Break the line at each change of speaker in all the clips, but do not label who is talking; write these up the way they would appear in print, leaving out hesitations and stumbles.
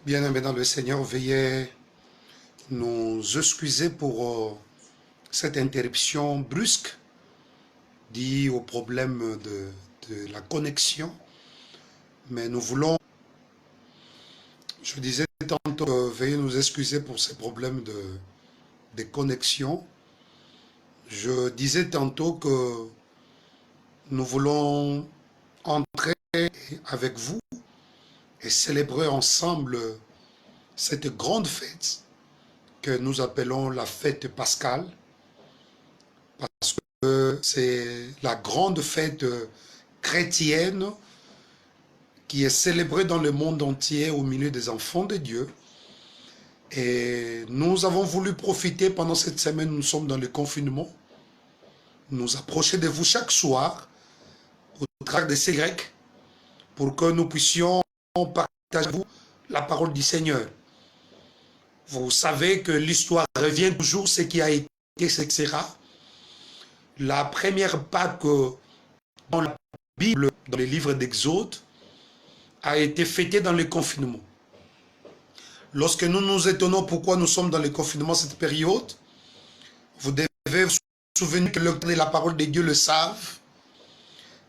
Bien-aimés dans le Seigneur, veuillez nous excuser pour cette interruption brusque due au problème de la connexion. Mais nous voulons, je disais tantôt, veuillez nous excuser pour ces problèmes de connexion. Je disais tantôt que nous voulons entrer avec vous et célébrer ensemble cette grande fête que nous appelons la fête pascale, parce que c'est la grande fête chrétienne qui est célébrée dans le monde entier au milieu des enfants de Dieu. Et nous avons voulu profiter pendant cette semaine, nous sommes dans le confinement, nous approcher de vous chaque soir au travers de ces Grecs pour que nous puissions partager avec vous la parole du Seigneur. Vous savez que l'histoire revient toujours, ce qui a été, etc. La première Pâque dans la Bible, dans les livres d'Exode, a été fêtée dans le confinement. Lorsque nous nous étonnons pourquoi nous sommes dans le confinement cette période, vous devez vous souvenir que le de la parole de Dieu le savent,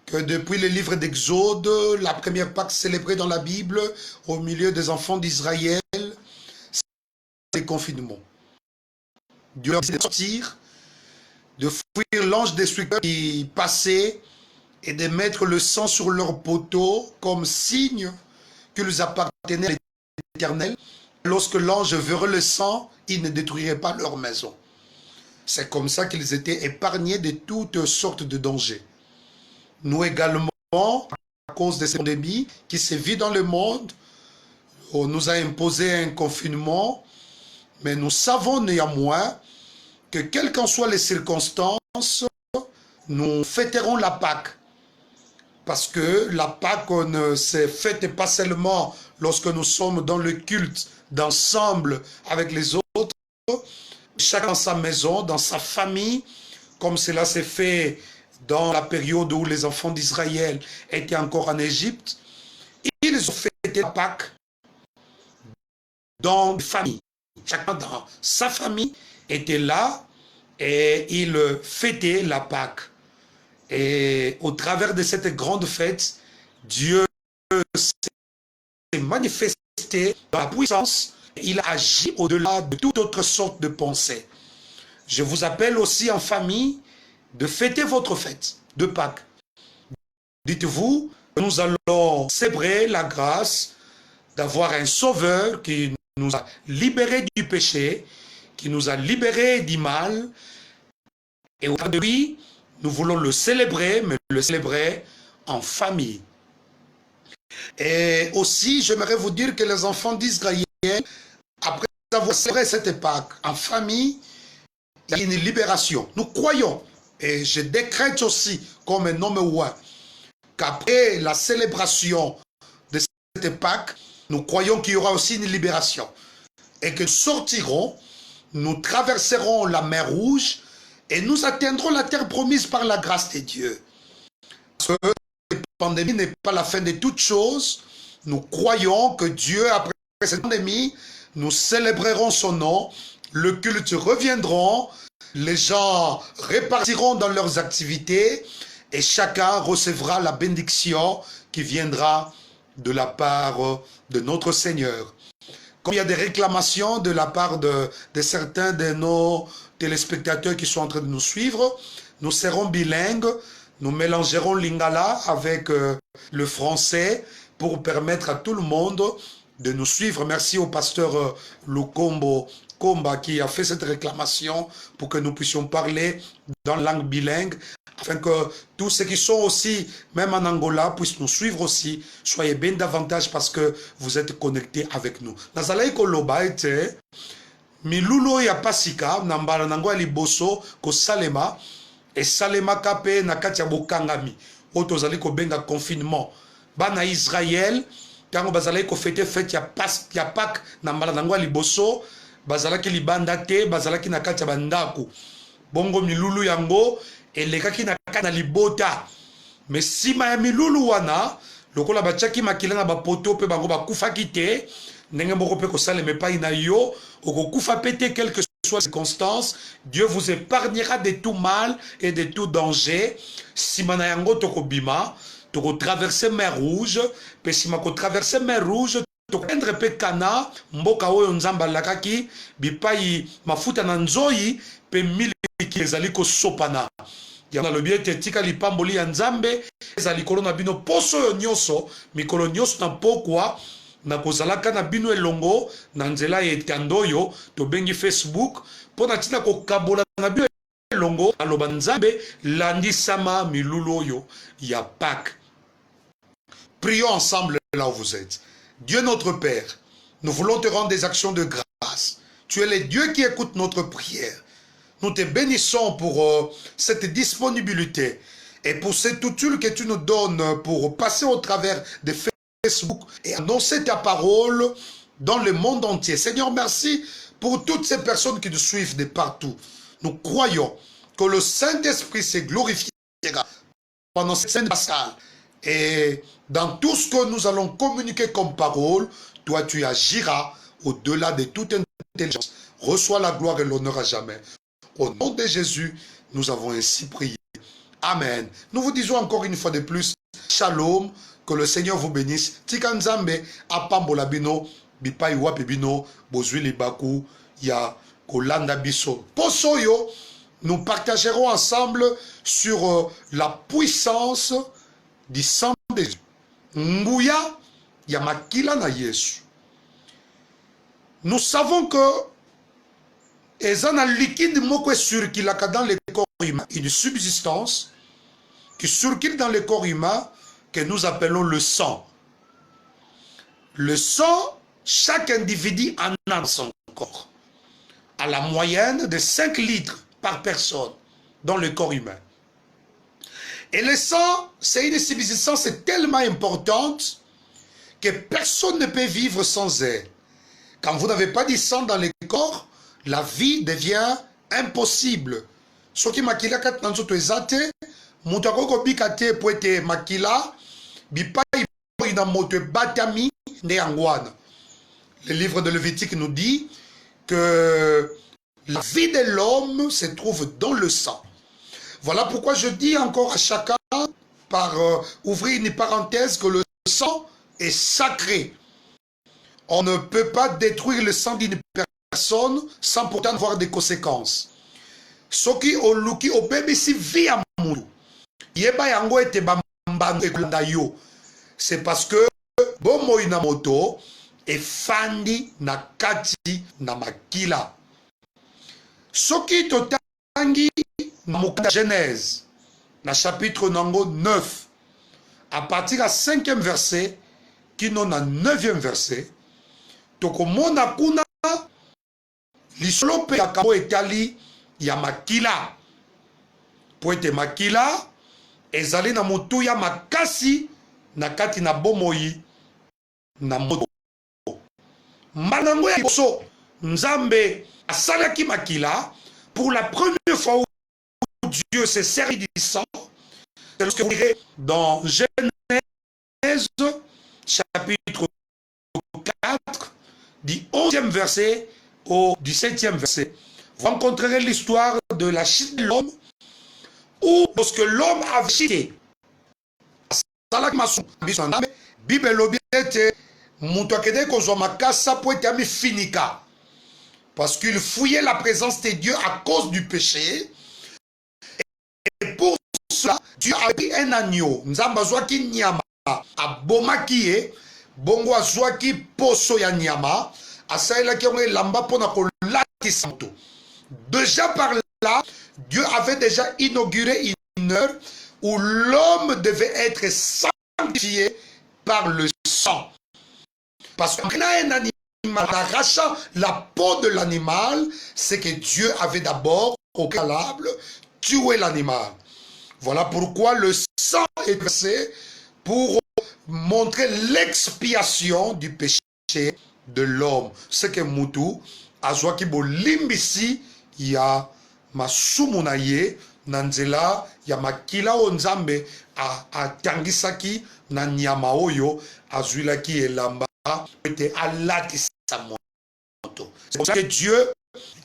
que depuis le livre d'Exode, la première Pâque célébrée dans la Bible, au milieu des enfants d'Israël, c'est le confinement. Dieu leur dit de sortir, de fuir l'ange destructeur qui passait et de mettre le sang sur leurs poteaux comme signe qu'ils appartenaient à l'Éternel. Lorsque l'ange verrait le sang, il ne détruirait pas leur maison. C'est comme ça qu'ils étaient épargnés de toutes sortes de dangers. Nous également, à cause de cette pandémie qui sévit dans le monde, on nous a imposé un confinement, mais nous savons néanmoins que quelles qu'en soient les circonstances, nous fêterons la Pâque. Parce que la Pâque ne se fête pas seulement lorsque nous sommes dans le culte d'ensemble avec les autres, chacun dans sa maison, dans sa famille, comme cela s'est fait dans la période où les enfants d'Israël étaient encore en Égypte. Ils ont fêté la Pâque dans des familles. Chacun dans sa famille était là et il fêtait la Pâque. Et au travers de cette grande fête, Dieu s'est manifesté dans la puissance. Il agit au-delà de toute autre sorte de pensée. Je vous appelle aussi en famille de fêter votre fête de Pâques. Dites-vous, nous allons célébrer la grâce d'avoir un sauveur qui nous a libérés du péché, qui nous a libérés du mal. Et au travers de lui, nous voulons le célébrer, mais le célébrer en famille. Et aussi, j'aimerais vous dire que les enfants d'Israël, après avoir célébré cette Pâque en famille, il y a une libération. Nous croyons, et je décrète aussi comme un homme roi, qu'après la célébration de cette Pâque, nous croyons qu'il y aura aussi une libération. Et que nous sortirons, nous traverserons la mer Rouge, et nous atteindrons la terre promise par la grâce de Dieu. Parce que la pandémie n'est pas la fin de toutes choses. Nous croyons que Dieu, après cette pandémie, nous célébrerons son nom, le culte reviendra, les gens repartiront dans leurs activités et chacun recevra la bénédiction qui viendra de la part de notre Seigneur. Comme il y a des réclamations de la part de certains de nos téléspectateurs qui sont en train de nous suivre, nous serons bilingues, nous mélangerons l'ingala avec le français pour permettre à tout le monde de nous suivre. Merci au pasteur Lukombo Komba qui a fait cette réclamation pour que nous puissions parler dans la langue bilingue, afin que tous ceux qui sont aussi, même en Angola, puissent nous suivre aussi. Soyez bien davantage parce que vous êtes connectés avec nous. Nazalai koloba ete milulo ya pasika nambala nango ya liboso ko salema et salema kape na kati ya bokangami oto zali ko benga confinement bana Israël tango bazalaki ko fêter fête ya Pâques nambala nango ya liboso bazalaki libanda te bazalaki na kati ya bandako bongo milulu yango elekaki na kati na libota mais sima ya milulu wana lokola batiaki makila na bapoto pe bango bakufaki te ndenge moko pe kosala me pa ina yo okokufa pété quelles que soient les circonstances. Dieu vous épargnera de tout mal et de tout danger. Simana yango tokobima toko traverser mer rouge pe sima ko traverser mer rouge tokendre pe kana mboka oyo nzamba lakaki bipai mafuta na nzoyi pe miliki ezali kosopana. Yana lobi ete tika lipamboli ya nzambe ezali kolona bino poso yo nyonso mikolo nyonso na pokwa na kozalaka na bino elongo na nzela ya etando oyo tobengi Facebook mpona ntina kokabola na bino elongo aloba nzambe landisama milulu oyo ya Pâques. Prions ensemble là où vous êtes. Dieu notre Père, nous voulons te rendre des actions de grâce. Tu es le Dieu qui écoute notre prière. Nous te bénissons pour cette disponibilité et pour cette utile que tu nous donnes pour passer au travers de Facebook et annoncer ta parole dans le monde entier. Seigneur, merci pour toutes ces personnes qui nous suivent de partout. Nous croyons que le Saint-Esprit se glorifiera pendant cette scène pascale. Et dans tout ce que nous allons communiquer comme parole, toi tu agiras au-delà de toute intelligence. Reçois la gloire et l'honneur à jamais. Au nom de Jésus, nous avons ainsi prié. Amen. Nous vous disons encore une fois de plus, shalom, que le Seigneur vous bénisse. Tikanzambe, apambola bino, bipai wapi bino, bozui libaku, ya kolanda biso. Posoyo, nous partagerons ensemble sur la puissance du sang de Jésus. Nguya, ya makila na Yesu. Nous savons que ezana liquide moko circulaka dans le corps humain, une substance qui circule dans le corps humain que nous appelons le sang. Le sang, chaque individu en a dans son corps, à la moyenne de 5 litres par personne dans le corps humain. Et le sang, c'est une substance tellement importante que personne ne peut vivre sans elle. Quand vous n'avez pas du sang dans le corps, la vie devient impossible. Ce qui makila kat nanzo to ezate, mutako ko bikate poete makila, bipai ina moto batami ne angwana. Le livre de Lévitique nous dit que la vie de l'homme se trouve dans le sang. Voilà pourquoi je dis encore à chacun, par ouvrir une parenthèse, que le sang est sacré. On ne peut pas détruire le sang d'une personne sans pourtant avoir des conséquences. Soki oluki obebisi via mulu. Yeba yango ete bambando ekolanda yo. C'est parce que bomo inamoto efandi na kati na makila. Soki totangi na mukanda Genèse, na chapitre nango 9, à partir à 5e verset, qui non na 9e verset, tokomona kuna lisolo pe yakabo etali ya makila. Po ete makila ezali na motu ya makasi na kati na bomoi na moto. Manango ya boso nzambe asalaki makila pour la première fois où Dieu s'est servi du sang. C'est ce que vous lirez dans Genèse chapitre 4 du 11e verset au 17e verset. Vous rencontrerez l'histoire de la chute de l'homme, où lorsque l'homme a chité, parce qu'il fouillait la présence de Dieu à cause du péché. Et pour cela, Dieu a pris un agneau. Nzamba zwaki nyama abomaki ye, bongo azwaki poso ya nyama, asaelaki yango elamba mpona kolatisa moto. Déjà par là, Dieu avait déjà inauguré une heure où l'homme devait être sanctifié par le sang. Parce qu'en un animal, en arrachant la peau de l'animal, c'est que Dieu avait d'abord, au préalable, tué l'animal. Voilà pourquoi le sang est versé pour montrer l'expiation du péché de l'homme. C'est que Moutou, azwaki bo limbisi ya masumu na ye na nzela ya makila o nzambe a tangisaki na nyama oyo azwilaki elamba était Allah qui s'amonte. C'est pour ça que Dieu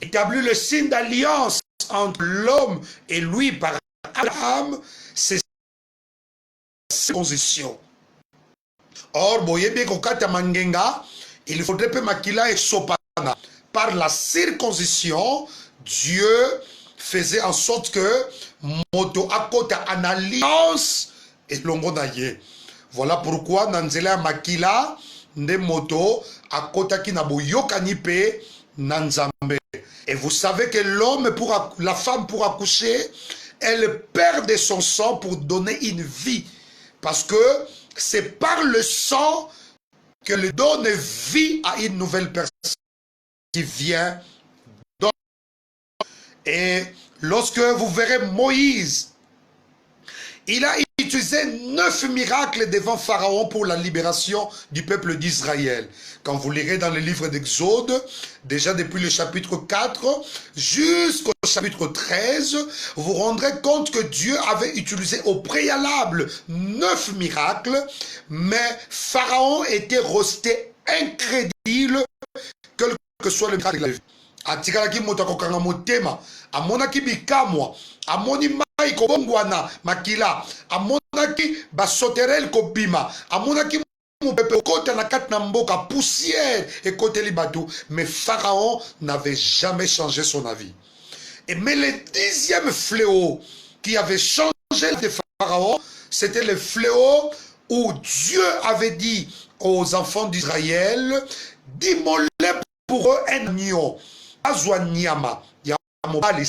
établit le signe d'alliance entre l'homme et lui par Abraham, c'est circoncision. Or, boyebe kokata mangenga, il faudrait que makila et sopana. Par la circoncision, Dieu faisait en sorte que moto akota en alliance et longo naye. Voilà pourquoi nanzela makila nde moto akota ki na boyokani pe nanzambe. Et vous savez que l'homme, la femme pour accoucher, elle perd de son sang pour donner une vie. Parce que c'est par le sang que le donne vie à une nouvelle personne qui vient. Et lorsque vous verrez Moïse, il a utilisé 9 miracles devant Pharaon pour la libération du peuple d'Israël. Quand vous lirez dans le livre d'Exode, déjà depuis le chapitre 4 jusqu'au chapitre 13, vous rendrez compte que Dieu avait utilisé au préalable 9 miracles, mais Pharaon était resté incrédule, quel que soit le miracle qu'il a vu. Atikalaki moto akokanga motema, amonaki bikamwa, amoni mai kobongwana makila, amonaki basoterel kobima, amonaki mopepe kota na kati na mboka poussière ekoteli batou, mais Pharaon n'avait jamais changé son avis. Mais le 10e fléau qui avait changé de Pharaon, c'était le fléau où Dieu avait dit aux enfants d'Israël d'immoler pour eux un agneau. Azwa nyama ya mobali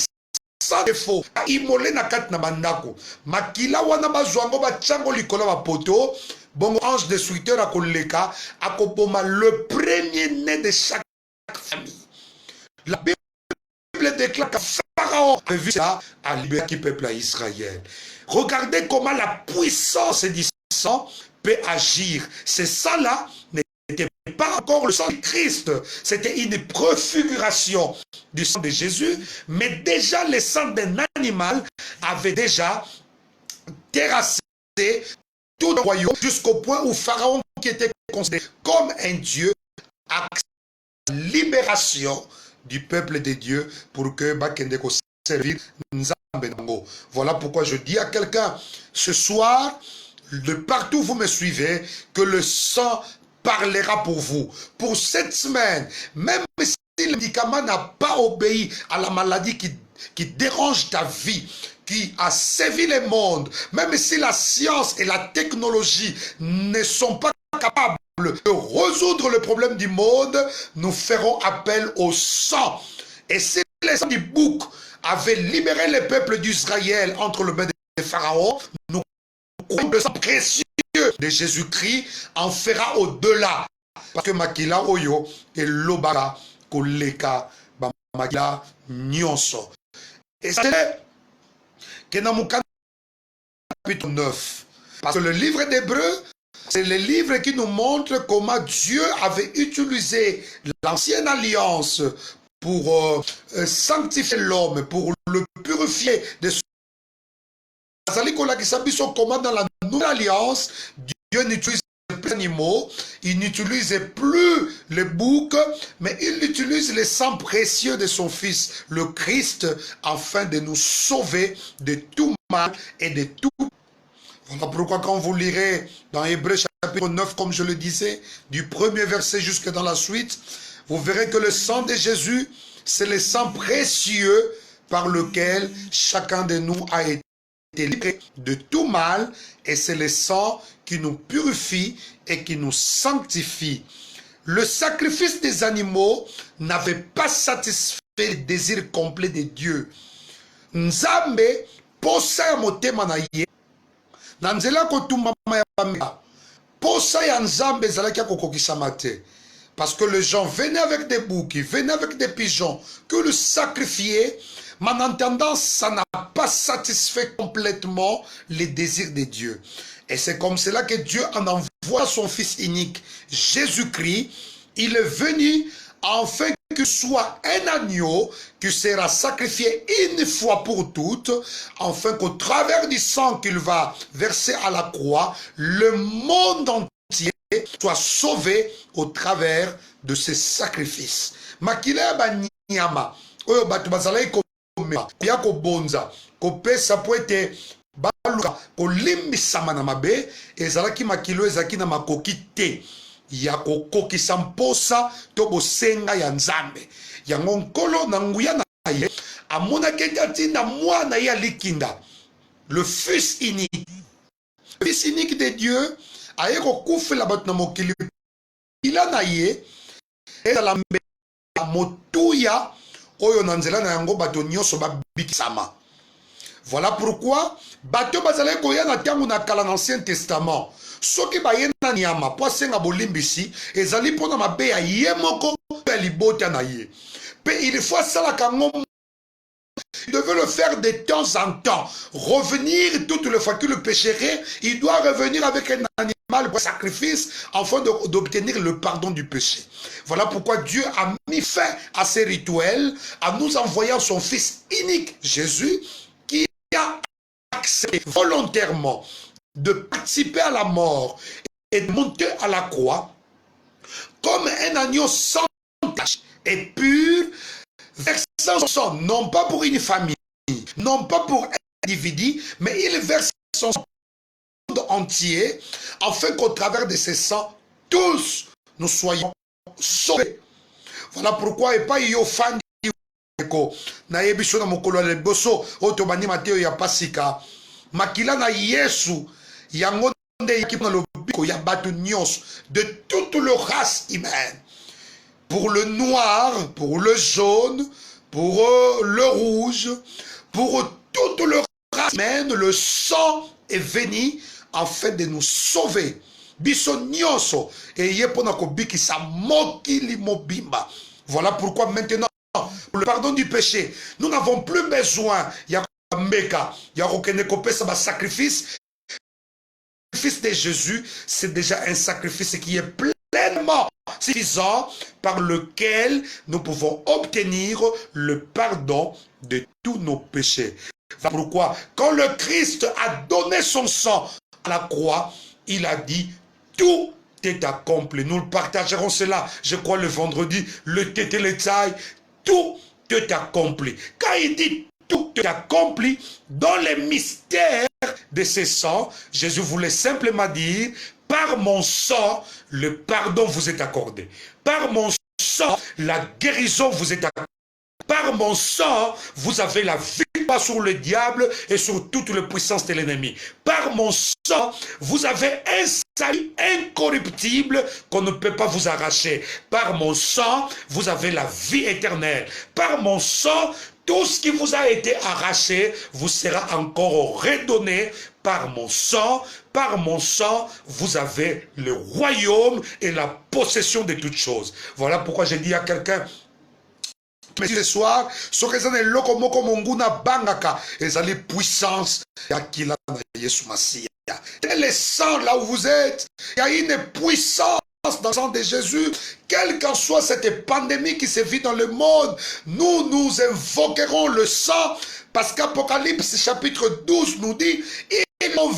sans défaut imolé na kati na bandako makila wana bazwango bachango likolo ba poto bongo ange destructeur akoleka akoboma le premier-né de chaque famille. La Bible déclare que Pharaon a vu ça à libérer le peuple à Israël. Regardez comment la puissance du sang peut agir. C'est ça là n'était pas encore le sang de Christ, c'était une préfiguration du sang de Jésus, mais déjà le sang d'un animal avait déjà terrassé tout le royaume jusqu'au point où Pharaon, qui était considéré comme un dieu, a la libération du peuple de Dieu pour que Bakendeko servir Nzambe. Voilà pourquoi je dis à quelqu'un ce soir, de partout où vous me suivez, que le sang parlera pour vous. Pour cette semaine, même si le médicament n'a pas obéi à la maladie qui dérange ta vie, qui a sévi le monde, même si la science et la technologie ne sont pas capables de résoudre le problème du monde, nous ferons appel au sang. Et si les sang du bouc avaient libéré le peuple d'Israël entre le mains de Pharaon, nous croyons que le sang précieux de Jésus-Christ en fera au-delà. Parce que Makila Oyo et Lobara Koleka Makila Nyonso. Et c'est que dans mon chapitre 9. Parce que le livre d'Hébreu, c'est le livre qui nous montre comment Dieu avait utilisé l'ancienne alliance pour sanctifier l'homme, pour le purifier de son. Comment dans la nouvelle alliance, Dieu n'utilise plus les animaux, il n'utilise plus le bouc, mais il utilise le sang précieux de son Fils, le Christ, afin de nous sauver de tout mal et de tout. Voilà pourquoi quand vous lirez dans Hébreu chapitre 9, comme je le disais, du premier verset jusque dans la suite, vous verrez que le sang de Jésus, c'est le sang précieux par lequel chacun de nous a été livré de tout mal, et c'est le sang qui nous purifie et qui nous sanctifie. Le sacrifice des animaux n'avait pas satisfait le désir complet de Dieu. Nzambe posa ya motema na ye na nzela kotumba ya bameka posa ya Nzambe ezalaki kokokisama te. Parce que les gens venaient avec des boucs, ils venaient avec des pigeons, que le sacrifier, mais en entendant, ça n'a pas satisfait complètement les désirs de Dieu. Et c'est comme cela que Dieu en envoie son Fils unique, Jésus-Christ. Il est venu afin que soit un agneau qui sera sacrifié une fois pour toutes, afin qu'au travers du sang qu'il va verser à la croix, le monde entier soit sauvé au travers de ces sacrifices. Makila banyama oyo batu bazalaki komema ya kobonza kopesa po ete baluka kolimbisama na mabe ezalaki makilo ezalaki na makoki te ya kokokisa mposa to bosenga ya nzambe. Yango nkolo na nguya na ye amonaki ete atinda mwana ye alikinda, le fils unique. Le fils unique de Dieu aye kokufela bato na mokili ila na ye ezala mbela motuya oyo na nzela na yango bato nyonso babikisama. Voilà pourquoi bato bazalaki koya na ntango na kala na Ancien Testament soki baye na nyama po asenga bolimbisi ezali mpona mabe ya ye moko ya libota na ye mpe il faut asalaka yango. Il devait le faire de temps en temps. Revenir toutes les fois qu'il le pécherait, il doit revenir avec un animal pour sacrifice afin d'obtenir le pardon du péché. Voilà pourquoi Dieu a mis fin à ces rituels en nous envoyant son Fils unique, Jésus, qui a accepté volontairement de participer à la mort et de monter à la croix comme un agneau sans tache et pur, versant son sang, non pas pour une famille, non pas pour un individu, mais il verse son sang pour le monde entier, afin qu'au travers de ce sang, tous nous soyons sauvés. Voilà pourquoi, et pas yo fan na yebiso na mokolo le boso otobani Mateo ya pasika makila na Yesu yango nde yaki na lobiko ya batu nyonso de toute le race humaine, pour le noir, pour le jaune, pour le rouge, pour toute le race humaine, le sang est venu afin de nous sauver. Biso nyonso eye pona kobikisa mokili mobimba. Voilà pourquoi maintenant, pour le pardon du péché, nous n'avons plus besoin ya meka, ya kokene kopesa ba sacrifice. Le sacrifice de Jésus, c'est déjà un sacrifice qui est pleinement suffisant par lequel nous pouvons obtenir le pardon de tous nos péchés. Voilà pourquoi, quand le Christ a donné son sang à la croix, il a dit tout est accompli. Nous partagerons cela, je crois, le vendredi, le tété, le taille, tout est accompli. Quand il dit tout est accompli, dans les mystères de ce sang, Jésus voulait simplement dire, par mon sang, le pardon vous est accordé. Par mon sang, la guérison vous est accordée. Par mon sang, vous avez la victoire sur le diable et sur toutes les puissances de l'ennemi. Par mon sang, vous avez un salut incorruptible qu'on ne peut pas vous arracher. Par mon sang, vous avez la vie éternelle. Par mon sang, tout ce qui vous a été arraché vous sera encore redonné. Par mon sang, vous avez le royaume et la possession de toutes choses. Voilà pourquoi j'ai dit à quelqu'un, mais ce soir, ce que c'est le lokomoko monguna bangaka, et ça les puissances, yakila na Yesu Masia. Et le sang là où vous êtes, il y a une puissance dans le sang de Jésus, quelle qu'en soit cette pandémie qui se vit dans le monde, nous invoquerons le sang, parce qu'Apocalypse chapitre 12 nous dit, ils ont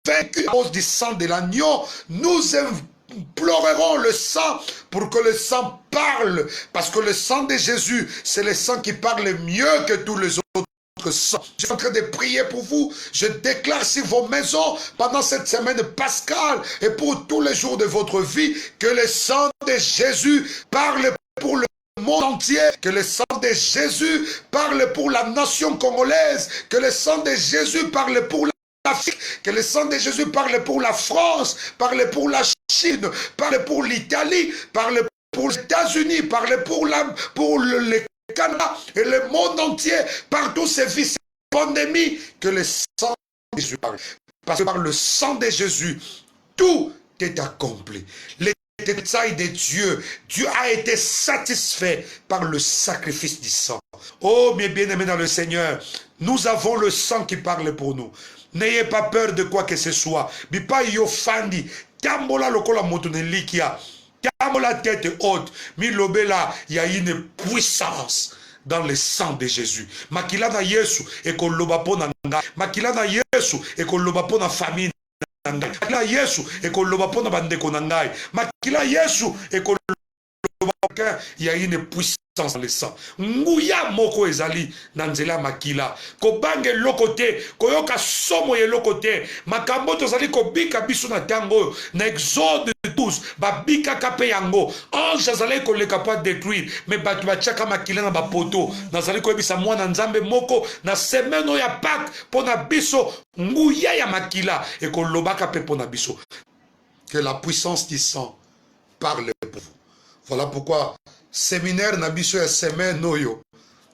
vaincu à cause du sang de l'agneau, nous implorerons le sang pour que le sang parle, parce que le sang de Jésus, c'est le sang qui parle mieux que tous les autres sang. Je suis en train de prier pour vous. Je déclare sur vos maisons pendant cette semaine pascale et pour tous les jours de votre vie que le sang de Jésus parle pour le monde entier, que le sang de Jésus parle pour la nation congolaise, que le sang de Jésus parle pour l'Afrique, que le sang de Jésus parle pour la France, parle pour la Chine, parle pour l'Italie, parle pour les États-Unis, parle pour le Canada et le monde entier, partout ces vies, ces pandémies, que le sang de Jésus parle. Parce que par le sang de Jésus, tout est accompli. Les détails de Dieu, Dieu a été satisfait par le sacrifice du sang. Oh, mes bien-aimés dans le Seigneur, nous avons le sang qui parle pour nous. N'ayez pas peur de quoi que ce soit. Bipa yo fandi, tambola lokola motone likia. La tête haute, milobela, il y a une puissance dans le sang de Jésus. Makila na Yesu et koloba pona nga. Makila na Yesu et koloba pona famille makila Yesu ekoloba pona bandeko na ngai makila Yesu ekoloba il y a une puissance dans le sang. Nguya moko ezali na nzela makila. Kobange lokote, koyoka somo ye lokote. Makambo tozali kobika biso na tango na Exode 12 babika kape yango. Ange azali koleka pa détruire, mais batu bachaka makila na bapoto. Nazali koyebisa mwana nzambe moko na semaine ya Pâques pona biso nguya ya makila ekolobaka pe pona biso. Que la puissance du sang parle pour vous. Voilà pourquoi séminaire Nabiso et semaine noyo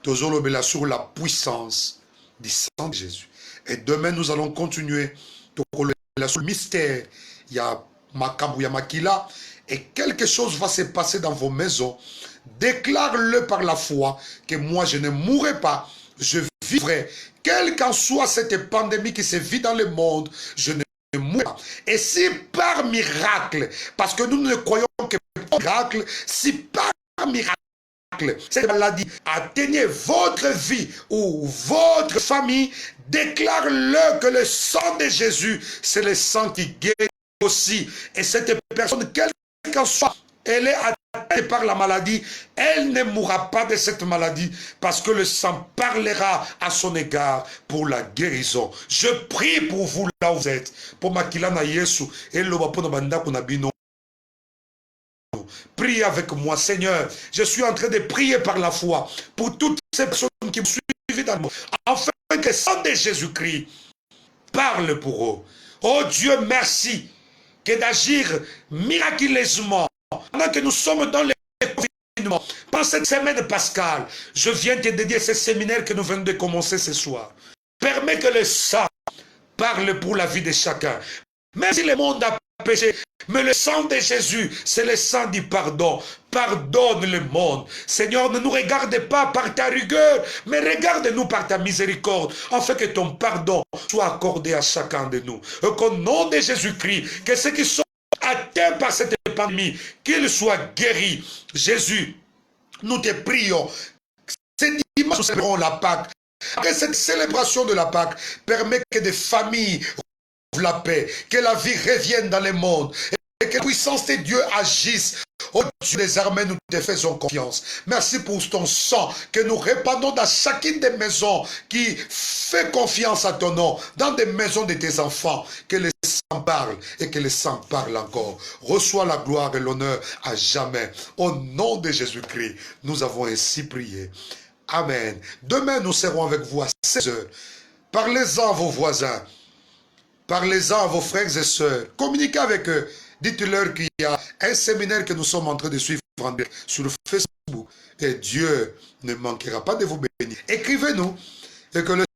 toujours le sur la puissance du sang de Jésus. Et demain nous allons continuer sur le mystère. Il y a Makambu, il y a Makila et quelque chose va se passer dans vos maisons. Déclare-le par la foi que moi je ne mourrai pas, je vivrai. Quelle qu'en soit cette pandémie qui se vit dans le monde, je ne mourrai pas. Et si par miracle, parce que nous ne croyons que par miracle, si par miracle, cette maladie atteignait votre vie ou votre famille, déclare-le que le sang de Jésus, c'est le sang qui guérit aussi. Et cette personne, quelle qu'en soit, elle est atteinte par la maladie, elle ne mourra pas de cette maladie parce que le sang parlera à son égard pour la guérison. Je prie pour vous là où vous êtes. Pour Makila na Yesu, et le Wapo na Banda Kunabino. Priez avec moi, Seigneur. Je suis en train de prier par la foi pour toutes ces personnes qui me suivent dans le monde. Afin que le sang de Jésus-Christ parle pour eux. Oh Dieu, merci que d'agir miraculeusement pendant que nous sommes dans le confinement. Pendant cette semaine pascale, je viens te dédier ce séminaire que nous venons de commencer ce soir. Permets que le sang parle pour la vie de chacun. Même si le monde a péché, mais le sang de Jésus, c'est le sang du pardon. Pardonne le monde. Seigneur, ne nous regarde pas par ta rigueur, mais regarde-nous par ta miséricorde, afin que ton pardon soit accordé à chacun de nous. Et qu'au nom de Jésus-Christ, que ceux qui sont atteints par cette pandémie, qu'ils soient guéris. Jésus, nous te prions. Ces dimanches, nous célébrons la Pâque. Après cette célébration de la Pâque, permet que des familles la paix, que la vie revienne dans le monde et que la puissance de Dieu agisse. Oh Dieu des armées, nous te faisons confiance. Merci pour ton sang que nous répandons dans chacune des maisons qui fait confiance à ton nom, dans des maisons de tes enfants. Que le sang parle et que le sang parle encore. Reçois la gloire et l'honneur à jamais. Au nom de Jésus-Christ, nous avons ainsi prié. Amen. Demain, nous serons avec vous à 16 h. Parlez-en à vos voisins. Parlez-en à vos frères et sœurs. Communiquez avec eux. Dites-leur qu'il y a un séminaire que nous sommes en train de suivre sur Facebook. Et Dieu ne manquera pas de vous bénir. Écrivez-nous et que le